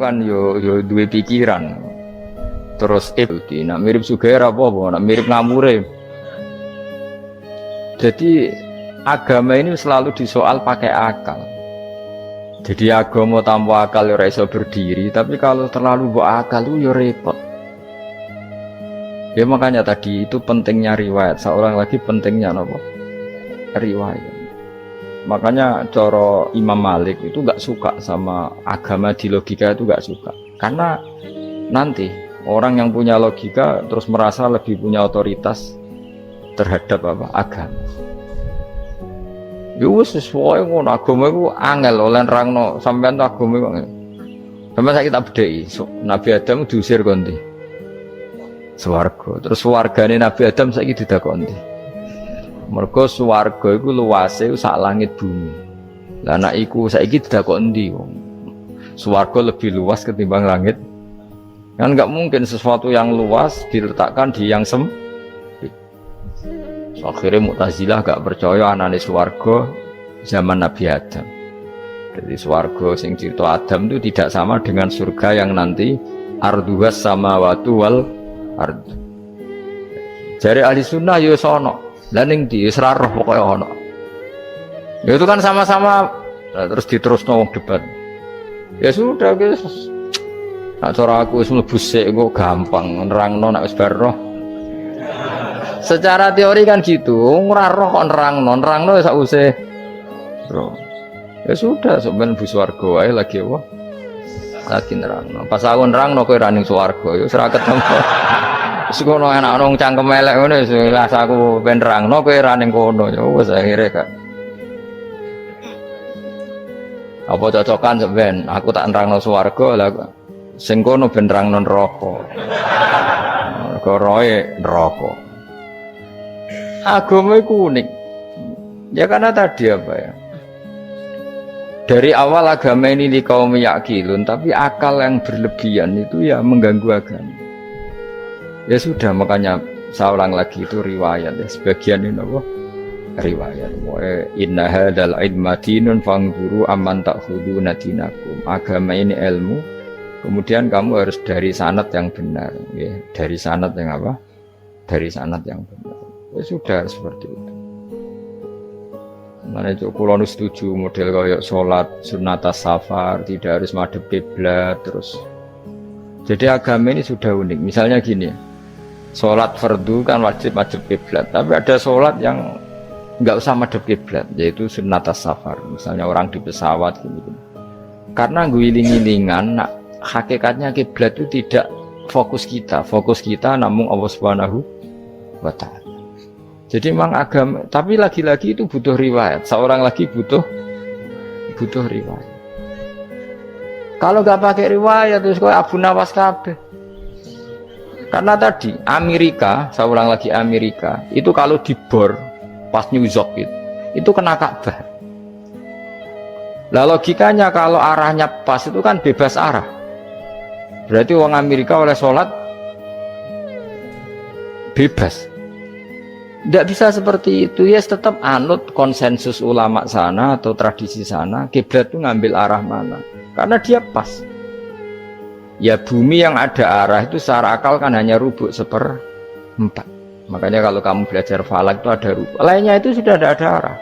kan yo duwe pikiran. Terus nak mirip Sugair apa, nak mirip Ngamure. Jadi agama ini selalu disoal pakai akal. Jadi agama tanpa akal ya iso berdiri, tapi kalau terlalu bawa akal itu ya repot. Ya makanya tadi itu pentingnya riwayat. Seorang lagi pentingnya apa? Riwayat. Makanya coro Imam Malik itu gak suka sama agama di logika itu gak suka. Karena nanti orang yang punya logika terus merasa lebih punya otoritas terhadap apa? Agama. Ya wis sesuai ngono agama iku angel oleh nerangno sampean agama iku. Sampeyan saiki tak bedheki, Nabi Adam diusir konti. Swarga. Terus wargane Nabi Adam saiki didakoni. Mergo swarga iku luase sak langit bumi. Lah nek iku saiki didakoni ndi wong. Swarga lebih luas ketimbang langit. Kan enggak mungkin sesuatu yang luas diletakkan di yang sempit. So, akhirnya Mu'tazilah gak percaya anane swarga zaman Nabi Adam. Jadi swarga sing cerita Adam itu tidak sama dengan surga yang nanti arduhas samawati wal ard. Jare ahli sunnah yo sono. Lah ning ndi wis ra roh pokoke ono. Ya itu kan sama-sama terus diterusno wong debat. Ya sudah guys. Nek cara aku wis mlebu sik kok gampang nerangno nek wis bar roh. Secara teori kan gitu, ora roh kok nerangno sak usih. Bro. Ya sudah sampeyan bu swarga wae lagi apa? Lagi nerangno. Pas aku nerangno kowe ra ning swarga ya wis ra ketemu. Wis kono enak nang cangkem elek ngono wis aku ben nerangno kowe ra ning kono ya wis akhire kan. Apa cocokan sampeyan? Aku tak nerangno swarga lah sing kono ben nerangno neraka. Mergo roe neraka. Agama itu unik ya karena tadi apa ya, dari awal agama ini di kaum yakilun, tapi akal yang berlebihan itu ya mengganggu agama. Ya sudah, makanya saya ulang lagi itu riwayat ya, sebagian ini apa? Riwayat inna hadal idmatinun fangzuru amman ta'khuduna dinakum. Agama ini ilmu, kemudian kamu harus dari sanad yang benar ya. Dari sanad yang apa? Dari sanad yang benar. Ya sudah seperti itu. Mana itu kalau setuju model kayak sholat sunnatas safar tidak harus madhep kiblat terus. Jadi agama ini sudah unik. Misalnya gini, sholat fardu kan wajib kiblat, tapi ada sholat yang nggak usah madhep kiblat, yaitu sunnatas safar. Misalnya orang di pesawat gitu. Karena guling-gilingan, nah, hakikatnya kiblat itu tidak fokus kita namun Allah Subhanahu wa Ta'ala. Jadi memang agama, tapi lagi-lagi itu butuh riwayat. Seorang lagi butuh riwayat. Kalau nggak pakai riwayat terus kau Abu Nawas kabeh. Karena tadi Amerika, saya ulang lagi Amerika, itu kalau dibor pas New York itu kena Ka'bah. Lah logikanya kalau arahnya pas itu kan bebas arah. Berarti orang Amerika oleh sholat bebas. Tidak bisa seperti itu ya, tetap anut konsensus ulama sana atau tradisi sana, kiblat itu ngambil arah mana karena dia pas ya. Bumi yang ada arah itu secara akal kan hanya rubuk 1/4. Makanya kalau kamu belajar falak itu ada rubuk, lainnya itu sudah ada arah.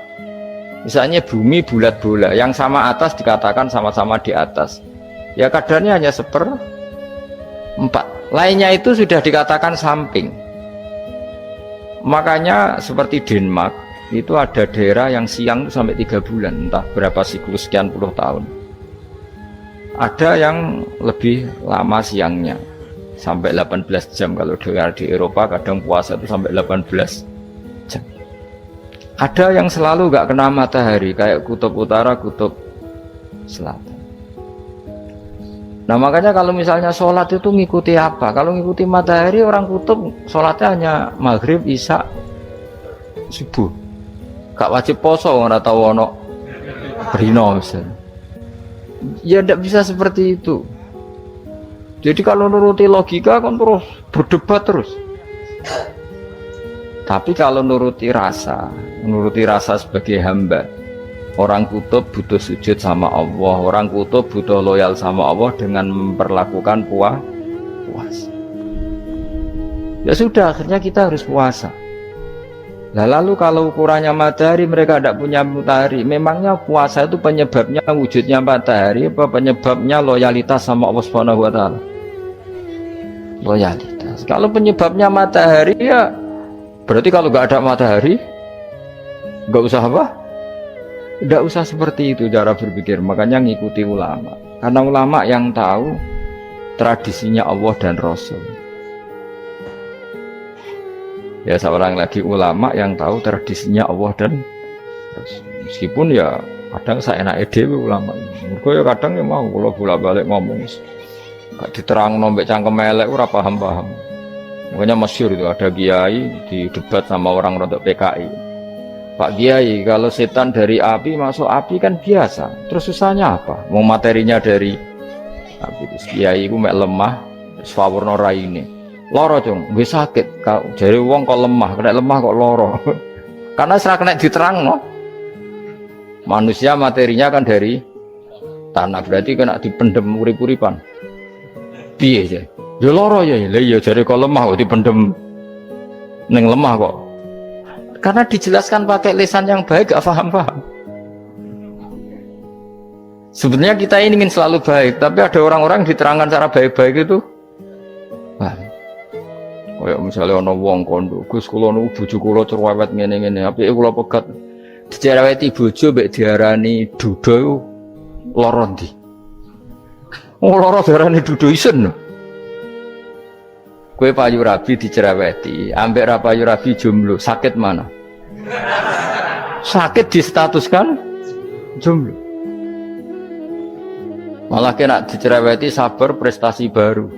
Misalnya bumi bulat bola yang sama atas dikatakan sama-sama di atas ya, kadarnya hanya 1/4, lainnya itu sudah dikatakan samping. Makanya seperti Denmark itu ada daerah yang siang itu sampai 3 bulan, entah berapa siklus sekian puluh tahun. Ada yang lebih lama siangnya sampai 18 jam. Kalau di Eropa kadang puasa itu sampai 18 jam. Ada yang selalu gak kena matahari kayak kutub utara, kutub selatan. Nah makanya kalau misalnya sholat itu ngikuti apa? Kalau ngikuti matahari, orang kutub sholatnya hanya maghrib, isya, subuh. Gak wajib poso, nggak tahu ono berino misalnya. Ya tidak bisa seperti itu. Jadi kalau nuruti logika kan terus berdebat terus. Tapi kalau nuruti rasa sebagai hamba, Orang kutub butuh sujud sama Allah, orang kutub butuh loyal sama Allah dengan memperlakukan puasa. Ya sudah, akhirnya kita harus puasa. Nah, lalu kalau ukurannya matahari, mereka tidak punya matahari. Memangnya puasa itu penyebabnya wujudnya matahari apa penyebabnya loyalitas sama Allah Subhanahu wa taala? Loyalitas. Kalau penyebabnya matahari ya berarti kalau nggak ada matahari nggak usah apa? Nggak usah seperti itu cara berpikir. Makanya ngikuti ulama. Karena ulama yang tahu tradisinya Allah dan Rasul. Ya seorang lagi ulama yang tahu tradisinya Allah dan Rasul. Meskipun ya kadang saya enak dewe ulama. Mereka ya kadang ya mau kalau bolak-balik ngomong. Gak diterang nombek cangkem elek ora paham-paham. Makanya masyhur itu ada kiai di debat sama orang rodok PKI. Pak Kiai, kalau setan dari api masuk api kan biasa. Terus susahnya apa? Mau materinya dari api. Terus kiai ku mek lemah, sawurna raine. Loro cung, nggih sakit. Jare wong kok lemah, kena lemah kok loro. Karena serak kena diterangno. Manusia materinya kan dari tanah, berarti kena dipendem urip-uripan. Piye ya? Ya loro ya, lha ya jare kok lemah kok dipendem ning lemah kok. Karena dijelaskan pakai lisan yang baik, gak paham-paham. Sebenarnya kita ini ingin selalu baik, tapi ada orang-orang diterangkan cara baik-baik itu. Wah, kayak misalnya ono wong kondo, Gus kula nu bojo kula cerewet ngene-ngene, apike kula pegat. Dicereweti bojo mbek diarani duda iku lara ndi? Oh lara diarani duda isen. Kue payu rabi dicereweti, ambek ra payu rabi jomblo, sakit mana? Sakit distatuskan jomblo. Malah kena dicereweti sabar prestasi baru.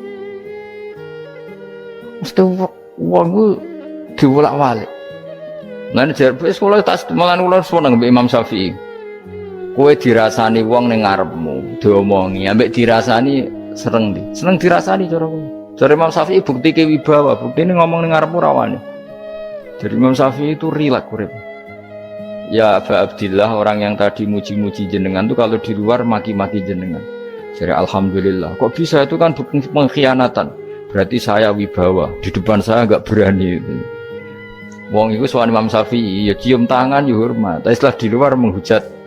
Mesti wong ku diwolak-walik. Nah ini jar sekolah tak malan kula seneng mbek Imam Syafi'i. Kowe dirasani wong ning ngarepmu, diomongi, ambek dirasani seneng ndi? Seneng dirasani cara kowe. Dari Imam Syafi'i bukti kewibawa, bukti ini ngomong dengan ngarepmu rawane. Dari Imam Syafi'i itu rileks urip. Ya Aba Abdillah, orang yang tadi muji-muji jenengan itu kalau di luar maki-maki jenengan. Jadi alhamdulillah. Kok bisa itu kan bukan pengkhianatan. Berarti saya wibawa, di depan saya enggak berani. Wong itu soal Imam Syafi'i, ya cium tangan, ya hormat. Tapi setelah di luar menghujat.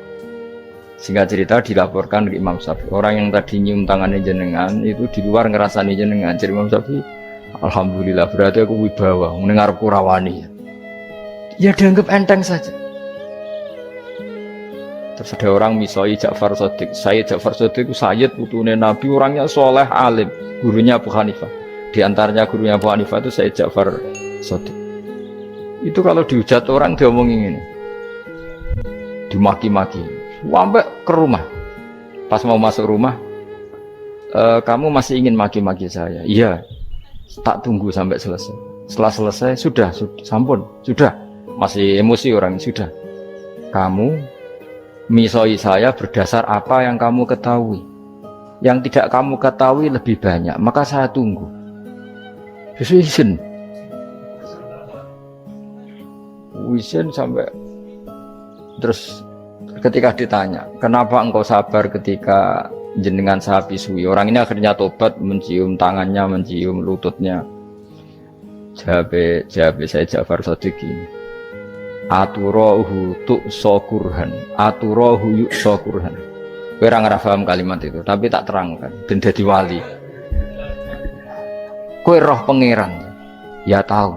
Singkat cerita dilaporkan ke Imam Syafi'i. Orang yang tadi nyium tangannya jenengan itu di luar ngerasani jenengan. Jadi Imam Syafi'i, alhamdulillah berarti aku wibawa, mendengar kurawani. Ya dianggap enteng saja. Terus ada orang misoi Ja'far Shadiq. Sayyid Ja'far Shadiq itu Sayyid putune Nabi, orangnya soleh alim, gurunya Abu Hanifah. Di antaranya gurunya Abu Hanifah itu Sayyid Ja'far Shadiq. Itu kalau dihujat orang diomongin ini, dimaki-maki. Sampai ke rumah, pas mau masuk rumah, kamu masih ingin maki-maki saya? Iya, tak tunggu sampai selesai. Setelah selesai, sudah, sampun, sudah. Masih emosi orang, sudah. Kamu misoi saya berdasar apa yang kamu ketahui. Yang tidak kamu ketahui lebih banyak, maka saya tunggu. Izin sampai terus. Ketika ditanya, kenapa engkau sabar ketika jenengan saya pisui? Orang ini akhirnya tobat, mencium tangannya, mencium lututnya. Jawab saya Ja'far Shadiq ini. Aturahu tu'so kurhan, aturahu yu'so kurhan. Kowe ora ngrafaham kalimat itu, tapi tak terangkan ben dadi wali. Kowe roh pangeran? Ya tahu.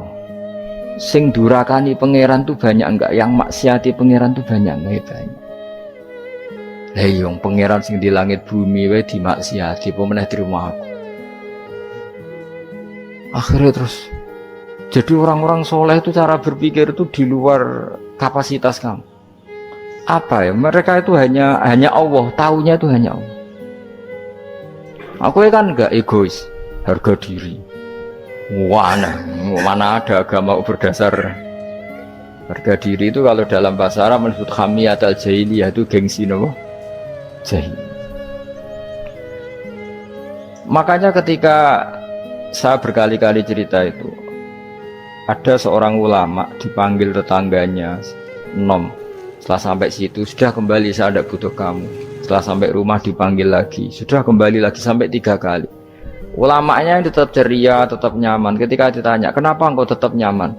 Sing durakani pangeran tuh banyak enggak? Yang maksiati pangeran tuh banyak enggak? Banyak. Yang pangeran sing di langit bumi wae dimaksiati, apa meneh terima aku. Akhirnya terus jadi orang-orang soleh itu cara berpikir itu di luar kapasitas kamu. Apa ya? Mereka itu hanya Allah, taunya itu hanya Allah. Aku kan enggak egois, harga diri. Mana ada agama berdasar harga diri itu. Kalau dalam bahasa Arab menurut hamiyat al-jahiliyah itu gengsi nopo? Jahil. Makanya ketika saya berkali-kali cerita itu, ada seorang ulama dipanggil tetangganya nom Setelah sampai situ, sudah kembali, saya tidak butuh kamu. Setelah sampai rumah dipanggil lagi, sudah kembali lagi sampai 3 kali. Ulamanya tetap ceria, tetap nyaman. Ketika ditanya, kenapa engkau tetap nyaman?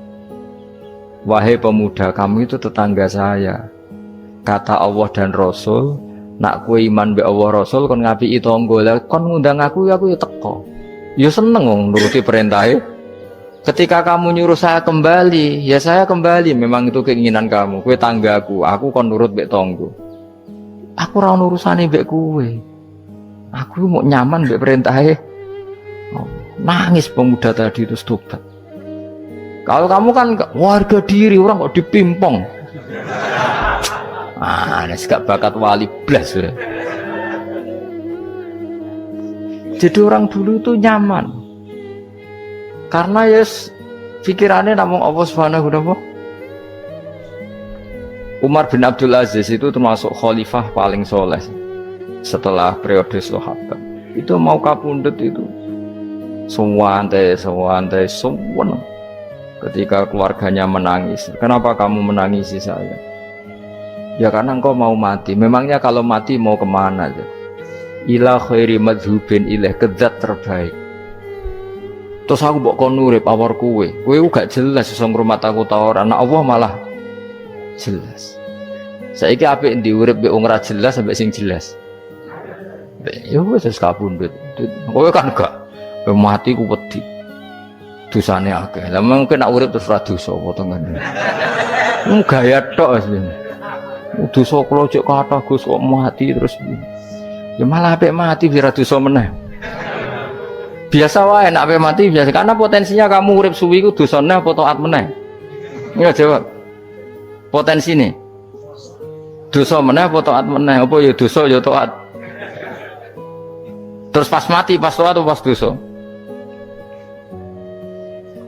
Wahai pemuda, kamu itu tetangga saya. Kata Allah dan Rasul, nak kue iman be Allah Rasul kon ngapiki tangga, lah kon ngundang aku ya teko. Ya seneng wong nuruti perintahnya. Ketika kamu nyuruh saya kembali, ya saya kembali. Memang itu keinginan kamu. Kue tanggaku, aku kon nurut be tangga. Aku ora urusane be kue. Aku mau nyaman be perintahnya. Oh, nangis pemuda tadi itu tobat. Kalau kamu kan warga diri, orang kok dipimpong. Nes gak bakat wali blas ya. Jadi orang dulu itu nyaman. Karena yes pikirannya namung Allah Subhanahu wa ta'ala. Umar bin Abdul Aziz itu termasuk khalifah paling soleh setelah periode sahabat. Itu mau kapundhut itu sewantai semua. Ketika keluarganya menangis, kenapa kamu menangisi saya? Ya karena engkau mau mati. Memangnya kalau mati mau kemana aja? Ila khairi madhubin ilaih, kedat terbaik. Terus aku mbok kon urip awar kowe gak jelas iso ngrumat aku ta ora. Nah Allah malah jelas. Saiki apik ndi urip mbek wong ora jelas sampai sing jelas. Ya wis kapundhut. Kowe kan gak mati ku wedi. Dosane akeh. Lah mungkin nak urip terus ra dosa apa to ngene. Gaya tok asline. Dosa kula cek kathah Gus kok mati terus. Ya malah apik mati biar dosa meneh. Biasa wae nek apik mati biasa karena potensinya kamu urip suwi ku dosane apa taat meneh. Ya jawab. Potensine. Dosa meneh apa taat meneh? Apa ya dosa ya taat. Terus pas mati pas taat atau pas dosa?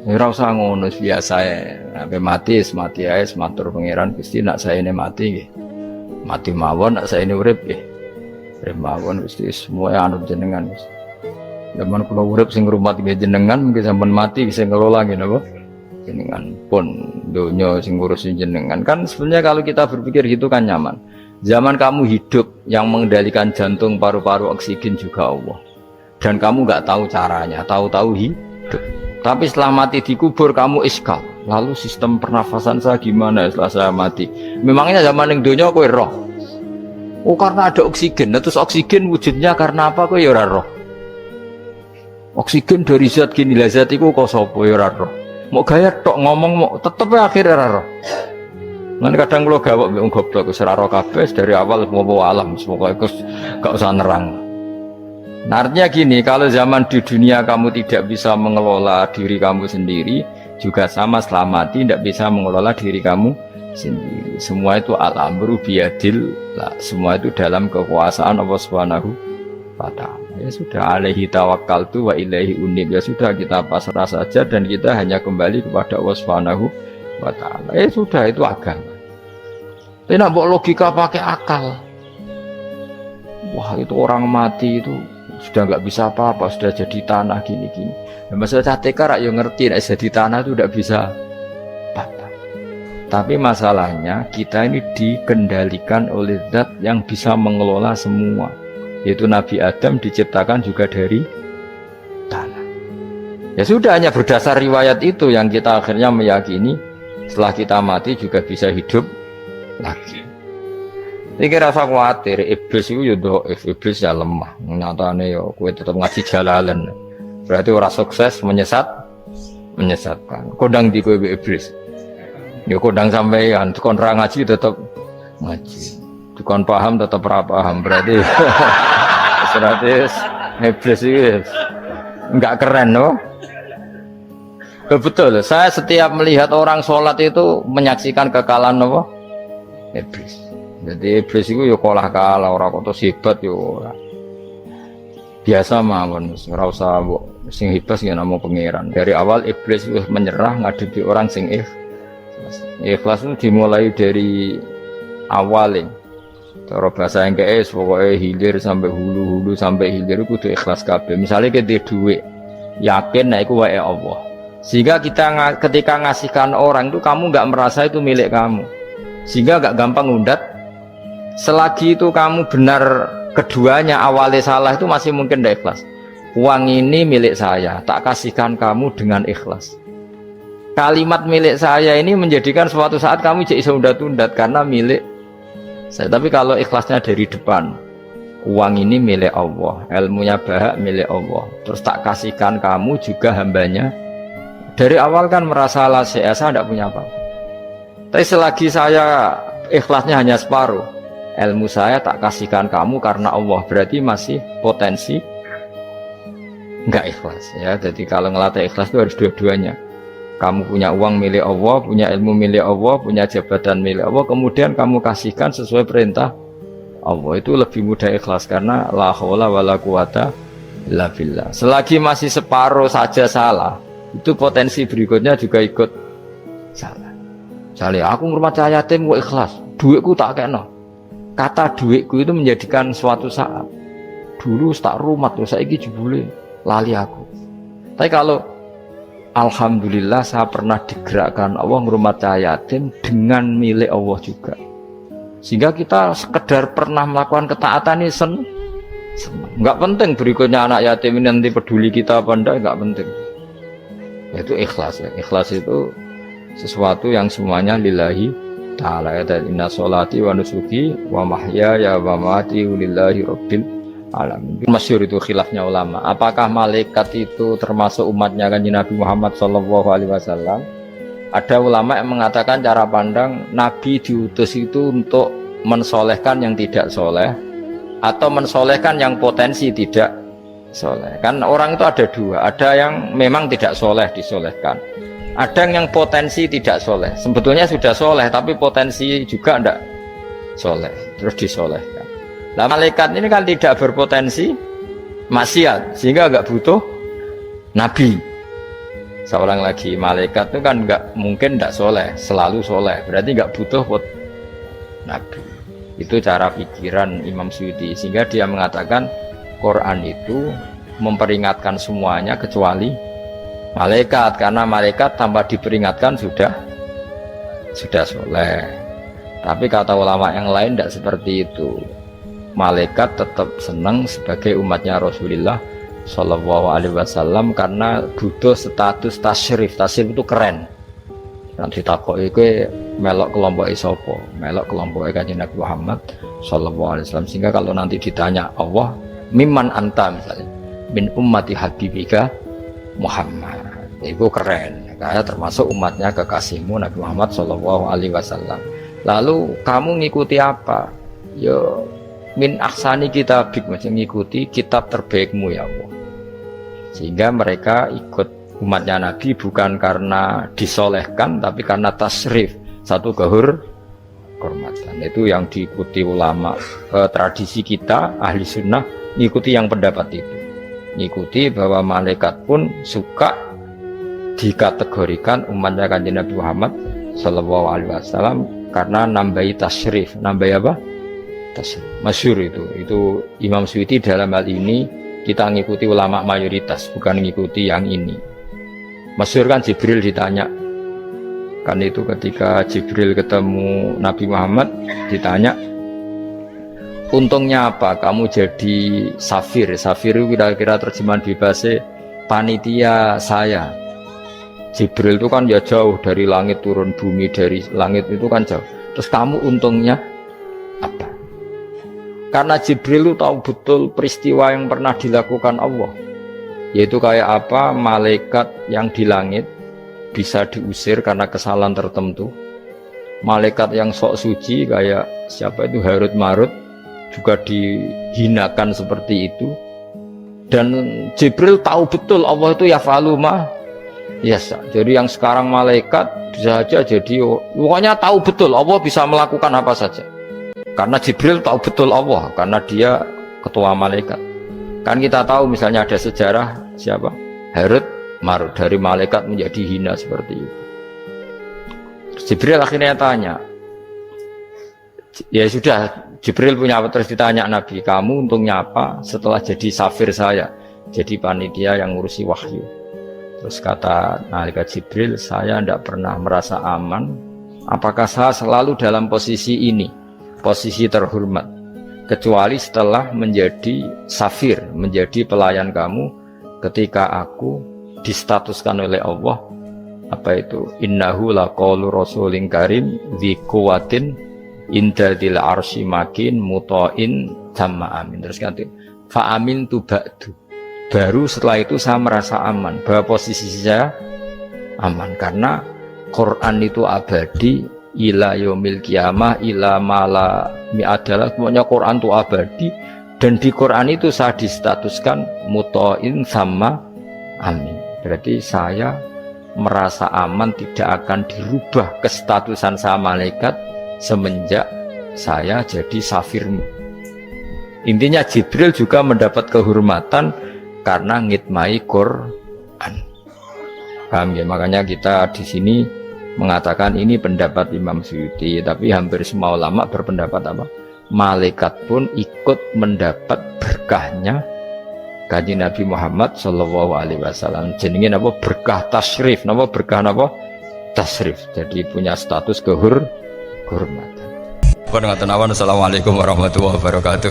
Ora usah ngono biasa ya. Sampai mati ae matur pangeran Gusti nak saya ini mati nggih. Mati mawon nak saya ini urip nggih. Urip mawon Gusti semua anut jenengan. Zaman kula urip sing ngrumat nggih jenengan mungkin sampean mati bisa ngelola nggih napa? Jenengan pun donya sing ngurusin jenengan. Kan sebenarnya kalau kita berpikir gitu kan nyaman. Zaman kamu hidup yang mengendalikan jantung, paru-paru, oksigen juga Allah. Dan kamu nggak tahu caranya, tahu-tahu hidup. Tapi setelah mati dikubur kamu iskal. Lalu sistem pernafasan saya gimana setelah saya mati? Memangnya zaman yang dunia kowe roh. Oh karena ada oksigen. Nah, terus oksigen wujudnya karena apa kowe ya ora roh. Oksigen dari zat gini lah zat iku kok sapa ya ora roh. Mau gaya tok ngomong mau tetep akhir ora roh. Lan kadang kula gawok mbek wong goblok wis ora roh kabeh dari awal mau alam semoga gak usah nerang. Nah, artinya gini, kalau zaman di dunia kamu tidak bisa mengelola diri kamu sendiri, juga sama setelah mati tidak bisa mengelola diri kamu sendiri. Semua itu al-amru biyadil, semua itu dalam kekuasaan Allah Subhanahu wa ta'ala. Ya sudah, alaihi tawakkaltu wa ilaihi unib. Ya sudah, kita pasrah saja dan kita hanya kembali kepada Allah Subhanahu wa ta'ala. Ya sudah, itu agama. Tapi nak logika pakai akal. Wah, itu orang mati itu sudah nggak bisa apa-apa, sudah jadi tanah gini-gini. Nah, masalah TK rakyat ngerti, nah, jadi tanah itu tidak bisa apa-apa. Tapi masalahnya kita ini dikendalikan oleh zat yang bisa mengelola semua. Yaitu Nabi Adam diciptakan juga dari tanah. Ya sudah, hanya berdasar riwayat itu yang kita akhirnya meyakini setelah kita mati juga bisa hidup lagi. Iki rasa khawatir, iblis itu ya dhaif, iblis ya lemah. Nyatane ya kowe tetap ngaji jalalan. Berarti ora sukses menyesatkan. Kodang di kowe iblis. Ya kodang sampean, kon ra ngaji tetap ngaji. Kon paham tetap ra paham. Berarti iblis itu enggak keren loh. Betul, saya setiap melihat orang sholat itu menyaksikan kekalahan apa? Iblis. Jadi iblis itu ya kalah ora kok hebat yo ora. Biasa mawon ora usah mbok sing hebat ya namung pangeran. Dari awal iblis wis menyerah ngadepi orang sing ikhlas. Ikhlas itu dimulai dari awal. Cara bahasa Inggris pokoknya hilir sampai hulu sampai hilir itu kudu ikhlas kabeh. Misalnya kita duit yakin nek iku wae Allah. Sehingga kita ketika ngasihkan orang itu kamu enggak merasa itu milik kamu. sehingga gak gampang undat. Selagi itu kamu benar keduanya awalnya salah itu masih mungkin tidak ikhlas. Uang ini milik saya, tak kasihkan kamu dengan ikhlas. Kalimat milik saya ini menjadikan suatu saat kamu jadi undat-undat karena milik saya. Tapi kalau ikhlasnya dari depan, uang ini milik Allah, ilmunya bahak milik Allah, terus tak kasihkan kamu juga hambanya. Dari awal kan merasa saya tidak punya apa-apa. Tapi selagi saya ikhlasnya hanya separuh, ilmu saya tak kasihkan kamu karena Allah, berarti masih potensi enggak ikhlas ya. Jadi kalau ngelatih ikhlas itu harus dua-duanya. Kamu punya uang milik Allah, punya ilmu milik Allah, punya jabatan milik Allah, kemudian kamu kasihkan sesuai perintah Allah, itu lebih mudah ikhlas karena la haula wala quwata illa billah. Selagi masih separuh saja salah, itu potensi berikutnya juga ikut salah. Misalnya aku ngurmat cahaya yatim kok ikhlas, duitku tak kena. Kata duitku itu menjadikan suatu saat dulu tak rumat, saiki jebule lali aku. Tapi kalau alhamdulillah saya pernah digerakkan Allah ngurmat cahaya yatim dengan milik Allah juga, sehingga kita sekedar pernah melakukan ketaatan ini senang. Nggak penting berikutnya anak yatim ini nanti peduli kita apa enggak, nggak penting. Itu ikhlas ya. Ikhlas itu sesuatu yang semuanya lillahi ta'ala. Inna sholati wa nusuki wa mahyaya wa mamati lillahi rabbil alamin. Masyhur itu khilafnya ulama. Apakah malaikat itu termasuk umatnya Kanjeng Nabi Muhammad SAW? Ada ulama yang mengatakan cara pandang Nabi diutus itu untuk mensolehkan yang tidak soleh atau mensolehkan yang potensi tidak soleh. Kan orang itu ada dua, ada yang memang tidak soleh disolehkan, ada yang potensi tidak soleh, sebetulnya sudah soleh tapi potensi juga tidak soleh terus disolehkan. Nah malaikat ini kan tidak berpotensi maksiat sehingga nggak butuh nabi. Seorang lagi malaikat itu kan nggak mungkin tidak soleh, selalu soleh, berarti nggak butuh nabi. Itu cara pikiran Imam Suyuti, sehingga dia mengatakan Quran itu memperingatkan semuanya kecuali malaikat, karena malaikat tanpa diperingatkan sudah soleh. Tapi kata ulama yang lain tidak seperti itu. Malaikat tetap senang sebagai umatnya Rasulullah Shallallahu Alaihi Wasallam karena butuh status tasyrif. Tasyrif itu keren. Nanti ditakoki kowe melok kelompok isopo, melok kelompok Kanjeng Nabi Muhammad Shallallahu Alaihi Wasallam. Sehingga kalau nanti ditanya Allah, mimman anta misalnya, min ummati habibika Muhammad, itu keren. Kayak termasuk umatnya kekasihmu Nabi Muhammad Shallallahu Alaihi Wasallam. Lalu kamu ngikuti apa? Yo min ahsani kitabik, macam ngikuti kitab terbaikmu ya Allah. Sehingga mereka ikut umatnya Nabi bukan karena disolehkan tapi karena tasrif, satu kehormatan. Itu yang diikuti ulama. Tradisi kita ahli sunnah ngikuti yang pendapat itu, ngikuti bahwa malaikat pun suka dikategorikan umatnya Kanjeng Nabi Muhammad Sallallahu Alaihi Wasallam karena nambahi tasrif. Nambahi apa? Masyhur itu Imam Suyuti dalam hal ini kita ngikuti ulama mayoritas, bukan ngikuti yang ini. Masyhur kan Jibril ditanya, kan itu ketika Jibril ketemu Nabi Muhammad ditanya, untungnya apa kamu jadi safir? Safir itu kira-kira terjemahan bebasnya panitia saya. Jibril itu kan ya jauh dari langit turun bumi, dari langit itu kan jauh. Terus kamu untungnya apa? Karena Jibril itu tahu betul peristiwa yang pernah dilakukan Allah, yaitu kayak apa malaikat yang di langit bisa diusir karena kesalahan tertentu. Malaikat yang sok suci kayak siapa itu Harut Marut juga dihinakan seperti itu. Dan Jibril tahu betul Allah itu yafalu ma yasa. Jadi yang sekarang malaikat bisa saja jadi pokoknya tahu betul Allah bisa melakukan apa saja. Karena Jibril tahu betul Allah, karena dia ketua malaikat. Kan kita tahu misalnya ada sejarah siapa? Harut Marut, dari malaikat menjadi hina seperti itu. Jibril akhirnya tanya, ya sudah, Jibril punya apa, terus ditanya Nabi, kamu untungnya apa setelah jadi safir saya, jadi panitia yang ngurusi wahyu. Terus kata malaikat Jibril, saya tidak pernah merasa aman Apakah saya selalu dalam posisi ini, posisi terhormat, kecuali setelah menjadi safir, menjadi pelayan kamu ketika aku distatuskan oleh Allah, apa itu, innahu laqaulu rasulin karim dzi quwwatin inda dzil arsy makin muta'in sama amin. Terus ganti fa amin tu ba'du, baru setelah itu saya merasa aman bahwa posisi saya aman, karena Quran itu abadi ila yaumil qiyamah ila mala mi'adalah, semuanya Quran itu abadi, dan di Quran itu saya distatuskan muta'in sama amin. Berarti saya merasa aman, tidak akan dirubah kestatusan saya malaikat semenjak saya jadi safirmu. Intinya Jibril juga mendapat kehormatan karena ngitmai Quran. Paham ya? Makanya kita di sini mengatakan ini pendapat Imam Suyuti, tapi hampir semua ulama berpendapat apa? Malaikat pun ikut mendapat berkahnya Kanjeng Nabi Muhammad sallallahu alaihi wasallam. Jenenge napa? Berkah tasrif. Napa berkah napa? Tasrif. Jadi punya status kehormatan. Assalamualaikum warahmatullahi wabarakatuh.